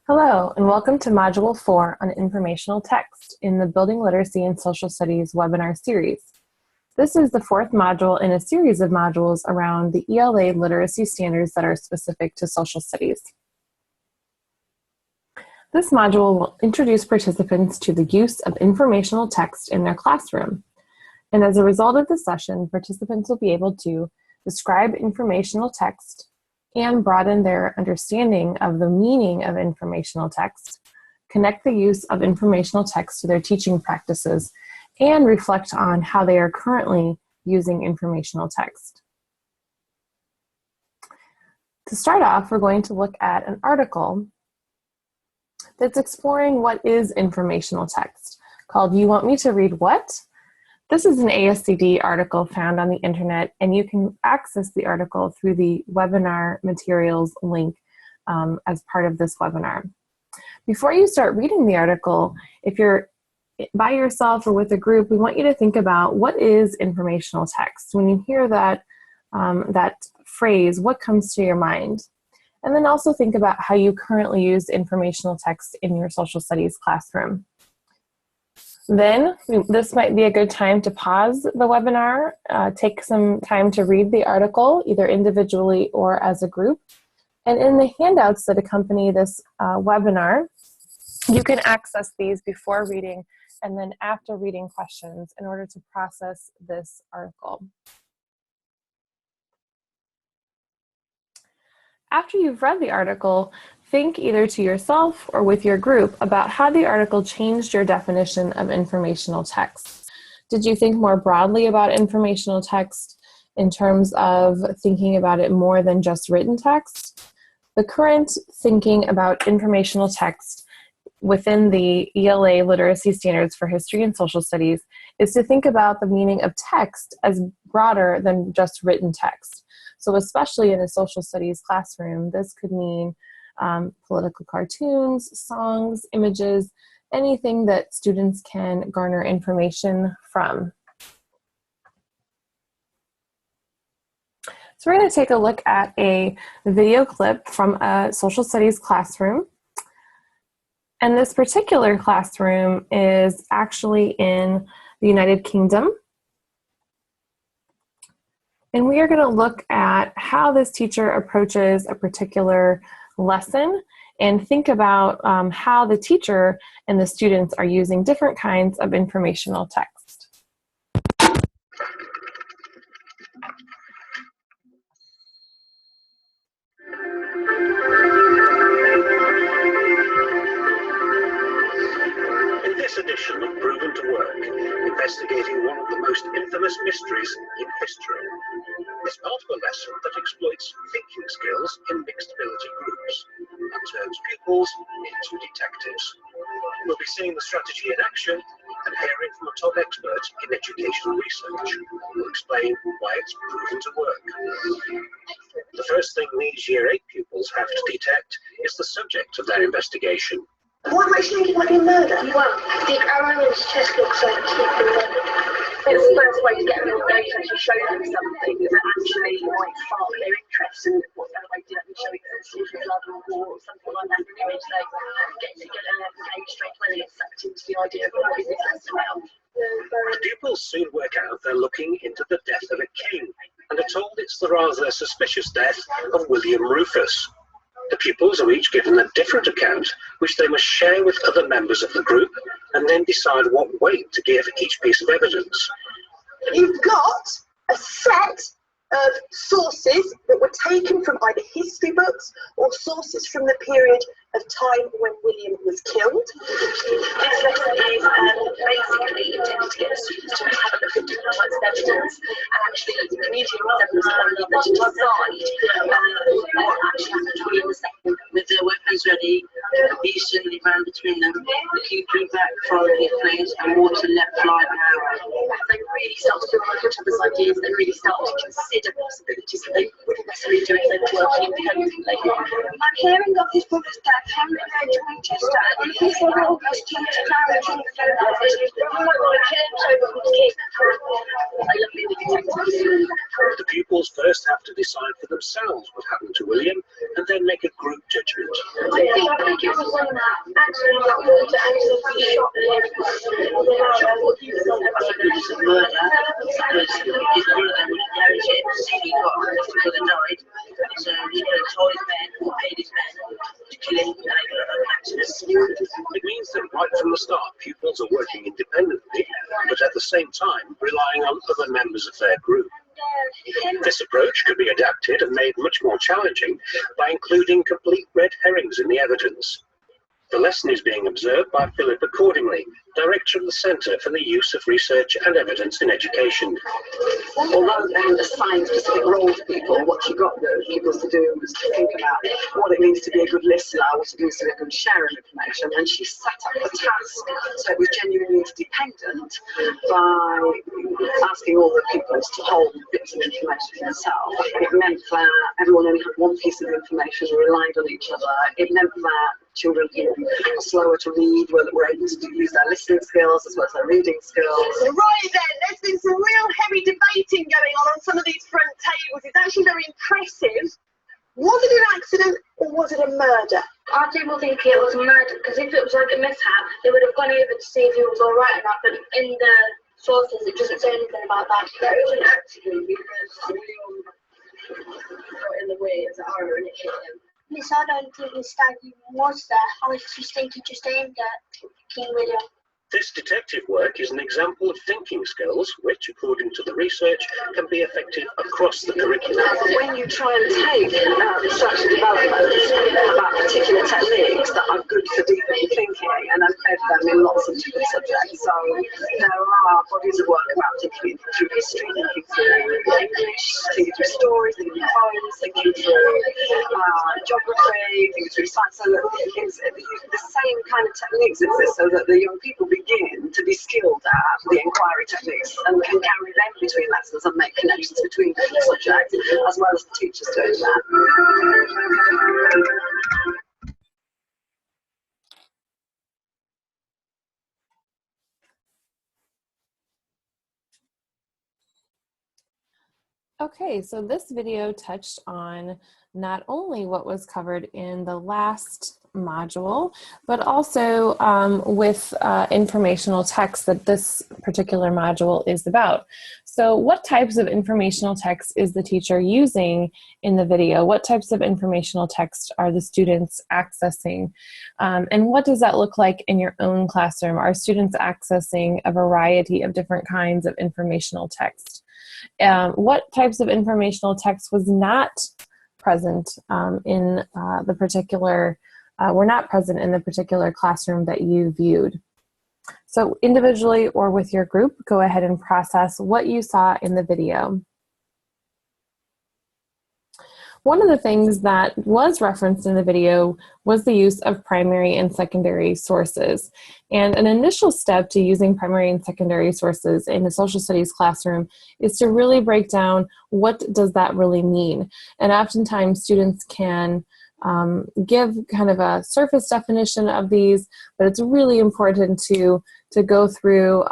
Hello, and welcome to Module 4 on Informational Text in the Building Literacy and Social Studies webinar series. This is the fourth module in a series of modules around the ELA literacy standards that are specific to social studies. This module will introduce participants to the use of informational text in their classroom. And as a result of the session, participants will be able to describe informational text and broaden their understanding of the meaning of informational text, connect the use of informational text to their teaching practices, and reflect on how they are currently using informational text. To start off, we're going to look at an article that's exploring what is informational text, called "You Want Me to Read What?" This is an ASCD article found on the internet, and you can access the article through the webinar materials link as part of this webinar. Before you start reading the article, if you're by yourself or with a group, we want you to think about what is informational text. When you hear that, that phrase, what comes to your mind? And then also think about how you currently use informational text in your social studies classroom. Then, this might be a good time to pause the webinar, take some time to read the article, either individually or as a group. And in the handouts that accompany this webinar, you can access these before reading and then after reading questions in order to process this article. After you've read the article, think either to yourself or with your group about how the article changed your definition of informational text. Did you think more broadly about informational text in terms of thinking about it more than just written text? The current thinking about informational text within the ELA literacy standards for history and social studies is to think about the meaning of text as broader than just written text. So especially in a social studies classroom, this could mean political cartoons, songs, images, anything that students can garner information from. So we're going to take a look at a video clip from a social studies classroom. And this particular classroom is actually in the United Kingdom. And we are going to look at how this teacher approaches a particular lesson and think about how the teacher and the students are using different kinds of informational text. In this edition of Proven to Work, investigating one of the most infamous mysteries in history, is part of a lesson that exploits thinking skills in mixed ability groups and turns pupils into detectives. We'll be seeing the strategy in action and hearing from a top expert in educational research who will explain why it's proven to work. The first thing these Year 8 pupils have to detect is the subject of their investigation. What am I thinking might be murder? Well, the arrow in his chest looks like he's been murdered. It's the first way to get them engaged and to show them something that actually might spark their interest, and what's the other way to do that than showing them social blood or something like that in an image. They get together and engage straight away and get sucked into the idea of what business is about. The pupils soon work out they're looking into the death of a king and are told it's the rather suspicious death of William Rufus. The pupils are each given a different account, which they must share with other members of the group, and then decide what weight to give each piece of evidence. You've got a set of sources that were taken from either history books or sources from the period of time when William was killed. This lesson is basically intended to get the students to have a look at different types of evidence and actually communicate with evidence only that to decide what actually happened to William II. With their weapons ready, he suddenly ran between them. The king drew back from his place and water let fly an arrow. They really start to look at each other's ideas, they really start to consider possibilities that they wouldn't necessarily do if they were working independently. I'm hearing of his brother's death, Henry going to Winchester, and he said August came to Clarence and The pupils first have to decide for themselves what happened to William and then make a group judgment. I think it was one that actually got water and some shot him. It's a murder because his brother would inherit it if he got if his brother died. So he could have told his men or paid his men to kill him and they could have had an accident. It means that right from the start, pupils are working independently, but at the same time relying on other members of their group. This approach could be adapted and made much more challenging by including complete red herrings in the evidence. The lesson is being observed by Philip accordingly, Director of the Centre for the Use of Research and Evidence in Education. Although they assign specific roles to people, what you got the pupils to do was to think about what it means to be a good listener, what it means to be a good sharer of information, and she set up the task so it was genuinely interdependent by asking all the pupils to hold bits of information for themselves. It meant that everyone only had one piece of information and relied on each other. It meant that children who are slower to read were able to use their listening skills as well as their reading skills. Right then, there's been some real heavy debating going on some of these front tables. It's actually very impressive. Was it an accident or was it a murder? Our people think it was a murder, because if it was like a mishap, they would have gone over to see if he was alright or not, but in the sources it doesn't say anything about that. That was an accident because William got in the way as an arrow and it hit him. Miss, I don't think his dad even was there. I just think he just aimed at King William. This detective work is an example of thinking skills which, according to the research, can be effective across the curriculum. When you try and take research and development about particular techniques that are good for deep thinking and embed them in lots of different subjects. So there are bodies of work about thinking through history, thinking through English, thinking through stories, thinking through poems, thinking through geography, thinking through science. So the same kind of techniques exist so that the young people begin to be skilled at the inquiry techniques and can carry them between lessons and make connections between subjects as well as the teachers doing that. Okay, so this video touched on not only what was covered in the last module, but also with informational text that this particular module is about. So what types of informational text is the teacher using in the video? What types of informational text are the students accessing? And what does that look like in your own classroom? Are students accessing a variety of different kinds of informational text? What types of informational text was not present in the particular, were not present in the particular classroom that you viewed? So individually or with your group, go ahead and process what you saw in the video. One of the things that was referenced in the video was the use of primary and secondary sources. And an initial step to using primary and secondary sources in a social studies classroom is to really break down what does that really mean. And oftentimes students can give kind of a surface definition of these, but it's really important to go through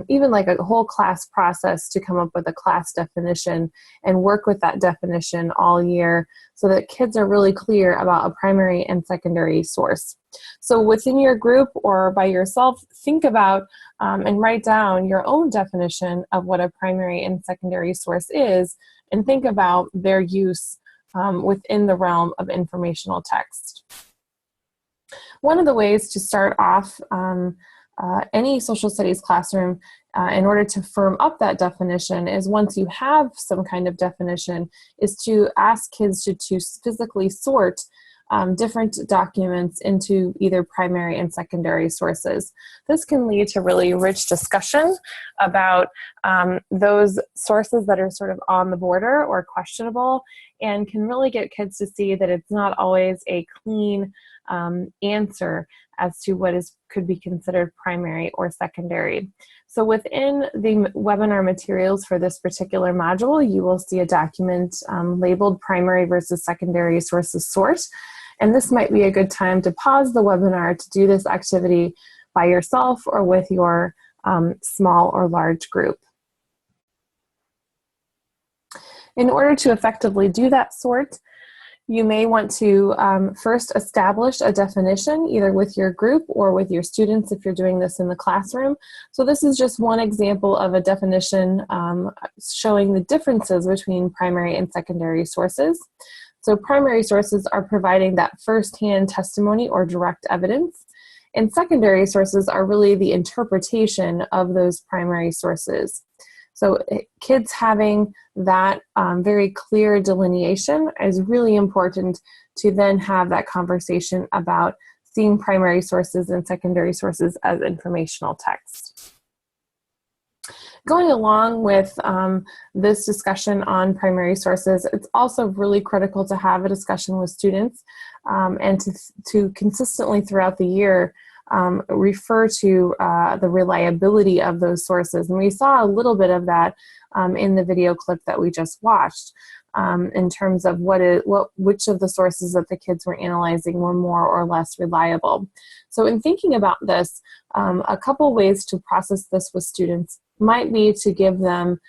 even like a whole class process to come up with a class definition and work with that definition all year so that kids are really clear about a primary and secondary source. So within your group or by yourself, think about and write down your own definition of what a primary and secondary source is, and think about their use within the realm of informational text. One of the ways to start off any social studies classroom in order to firm up that definition is, once you have some kind of definition, is to ask kids to physically sort different documents into either primary and secondary sources. This can lead to really rich discussion about those sources that are sort of on the border or questionable, and can really get kids to see that it's not always a clean answer as to what could be considered primary or secondary. So within the webinar materials for this particular module, you will see a document labeled Primary versus Secondary Sources Sort. And this might be a good time to pause the webinar to do this activity by yourself or with your small or large group. In order to effectively do that sort, You may want to first establish a definition, either with your group or with your students if you're doing this in the classroom. So this is just one example of a definition showing the differences between primary and secondary sources. So primary sources are providing that firsthand testimony or direct evidence, and secondary sources are really the interpretation of those primary sources. So kids having that very clear delineation is really important to then have that conversation about seeing primary sources and secondary sources as informational text. Going along with this discussion on primary sources, it's also really critical to have a discussion with students and to consistently throughout the year refer to the reliability of those sources. And we saw a little bit of that in the video clip that we just watched in terms of which of the sources that the kids were analyzing were more or less reliable. So in thinking about this, a couple ways to process this with students might be to give them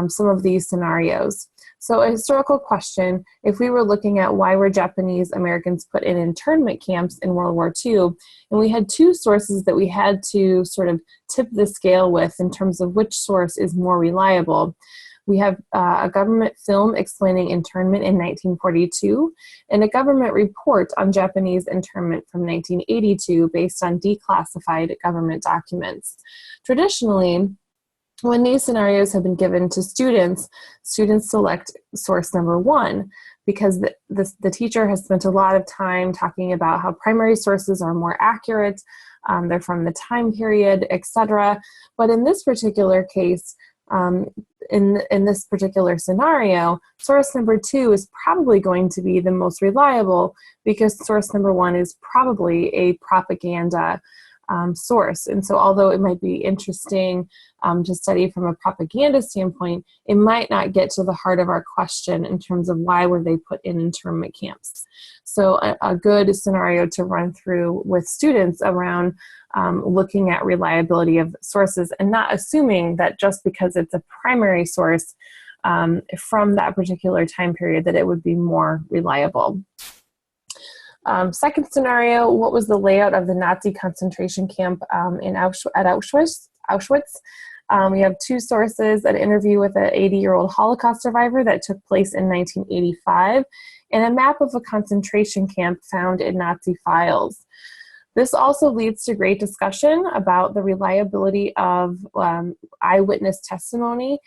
some of these scenarios. So a historical question, if we were looking at why were Japanese Americans put in internment camps in World War II, and we had two sources that we had to sort of tip the scale with in terms of which source is more reliable. We have a government film explaining internment in 1942 and a government report on Japanese internment from 1982 based on declassified government documents. Traditionally, when these scenarios have been given to students, students select source number one because the teacher has spent a lot of time talking about how primary sources are more accurate, they're from the time period, etc. But in this particular case, in this particular scenario, source number two is probably going to be the most reliable because source number one is probably a propaganda source. And so although it might be interesting to study from a propaganda standpoint, it might not get to the heart of our question in terms of why were they put in internment camps. So a good scenario to run through with students around looking at reliability of sources and not assuming that just because it's a primary source from that particular time period that it would be more reliable. Second scenario, what was the layout of the Nazi concentration camp at Auschwitz? We have two sources, an interview with an 80-year-old Holocaust survivor that took place in 1985, and a map of a concentration camp found in Nazi files. This also leads to great discussion about the reliability of eyewitness testimony.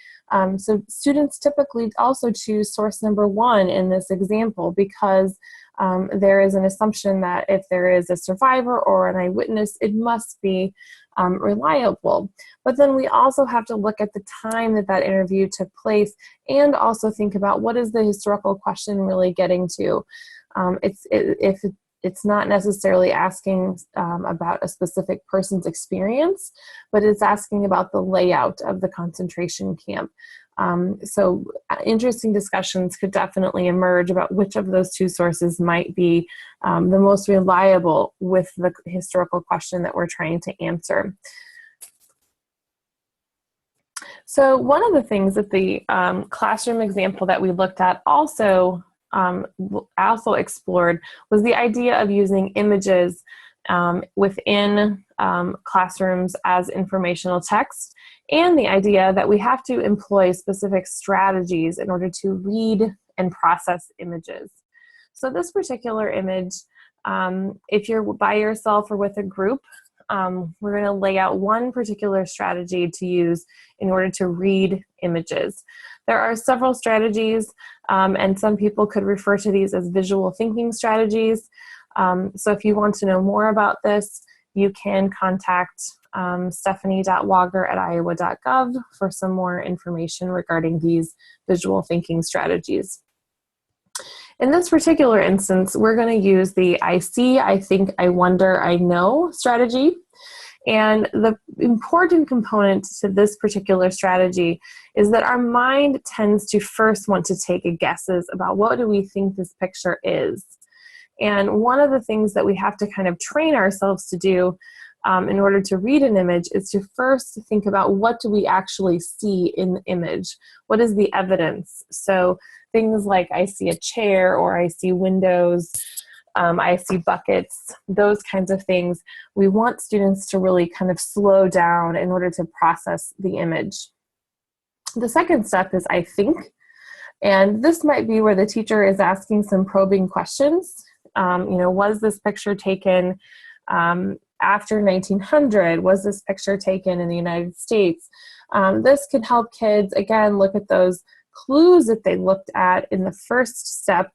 So students typically also choose source number one in this example because there is an assumption that if there is a survivor or an eyewitness, it must be reliable. But then we also have to look at the time that that interview took place and also think about what is the historical question really getting to. If it's not necessarily asking about a specific person's experience, but it's asking about the layout of the concentration camp. So interesting discussions could definitely emerge about which of those two sources might be the most reliable with the historical question that we're trying to answer. So one of the things that the classroom example that we looked at also explored was the idea of using images within classrooms as informational text, and the idea that we have to employ specific strategies in order to read and process images. So this particular image, if you're by yourself or with a group, we're going to lay out one particular strategy to use in order to read images. There are several strategies, and some people could refer to these as visual thinking strategies. So if you want to know more about this, you can contact stephanie.wager@iowa.gov for some more information regarding these visual thinking strategies. In this particular instance, we're going to use the I see, I think, I wonder, I know strategy. And the important component to this particular strategy is that our mind tends to first want to take guesses about what do we think this picture is. And one of the things that we have to kind of train ourselves to do in order to read an image is to first think about what do we actually see in the image? What is the evidence? So things like I see a chair or I see windows, I see buckets, those kinds of things. We want students to really kind of slow down in order to process the image. The second step is I think, and this might be where the teacher is asking some probing questions. Was this picture taken after 1900? Was this picture taken in the United States? This can help kids, again, look at those clues that they looked at in the first step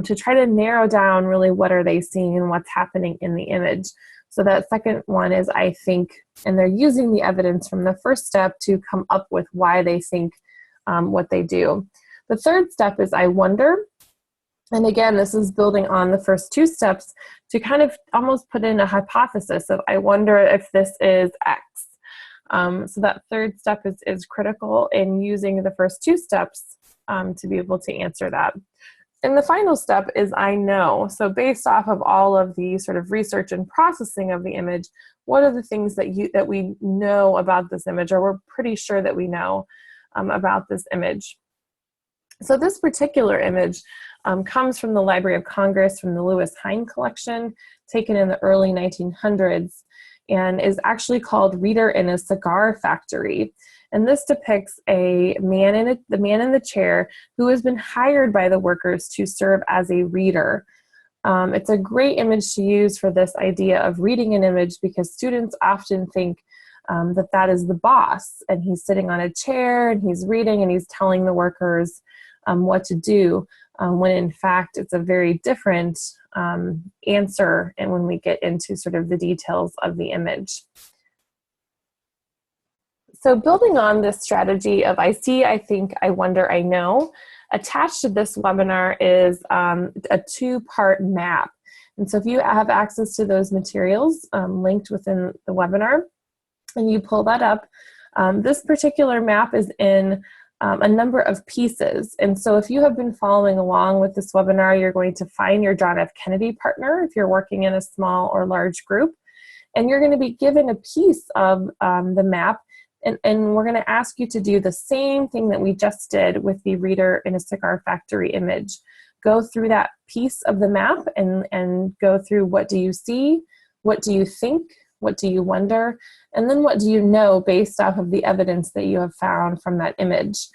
to try to narrow down really what are they seeing and what's happening in the image. So that second one is I think, and they're using the evidence from the first step to come up with why they think what they do. The third step is I wonder. And again, this is building on the first two steps to kind of almost put in a hypothesis of I wonder if this is X. So that third step is critical in using the first two steps to be able to answer that. And the final step is I know. So based off of all of the sort of research and processing of the image, what are the things that we know about this image, or we're pretty sure that we know about this image. So this particular image comes from the Library of Congress from the Lewis Hine collection, taken in the early 1900s, and is actually called Reader in a Cigar Factory. And this depicts the man in the chair who has been hired by the workers to serve as a reader. It's a great image to use for this idea of reading an image, because students often think that is the boss, and he's sitting on a chair and he's reading and he's telling the workers what to do, when in fact it's a very different answer, and when we get into sort of the details of the image. So building on this strategy of I see, I think, I wonder, I know, attached to this webinar is a two-part map. And so if you have access to those materials linked within the webinar, and you pull that up, this particular map is in a number of pieces. And so if you have been following along with this webinar, you're going to find your John F. Kennedy partner if you're working in a small or large group. And you're going to be given a piece of the map. And we're going to ask you to do the same thing that we just did with the Reader in a Cigar Factory image. Go through that piece of the map and go through what do you see, what do you think, what do you wonder, and then what do you know based off of the evidence that you have found from that image.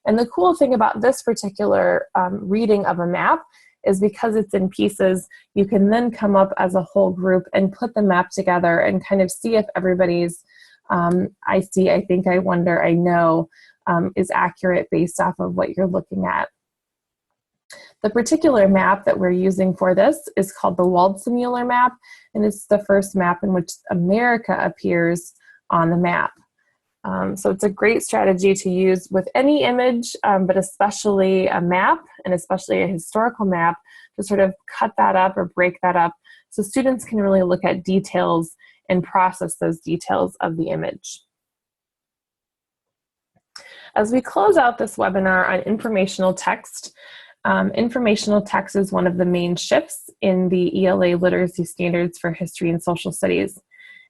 And the cool thing about this particular reading of a map is because it's in pieces, you can then come up as a whole group and put the map together and kind of see if everybody's I see, I think, I wonder, I know is accurate based off of what you're looking at. The particular map that we're using for this is called the Waldseemüller map, and it's the first map in which America appears on the map. So it's a great strategy to use with any image, but especially a map, and especially a historical map, to sort of cut that up or break that up so students can really look at details and process those details of the image. As we close out this webinar on informational text, informational text is one of the main shifts in the ELA literacy standards for history and social studies.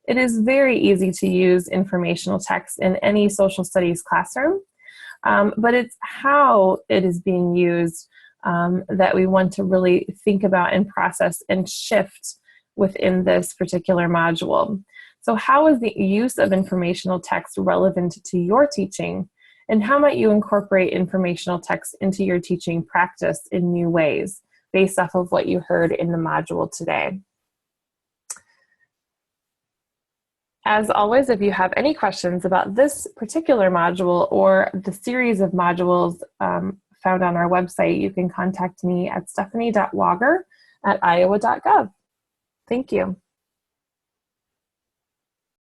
It is very easy to use informational text in any social studies classroom, but it's how it is being used that we want to really think about and process and shift within this particular module. So how is the use of informational text relevant to your teaching? And how might you incorporate informational text into your teaching practice in new ways based off of what you heard in the module today? As always, if you have any questions about this particular module or the series of modules found on our website, you can contact me at stephanie.wager@iowa.gov. Thank you.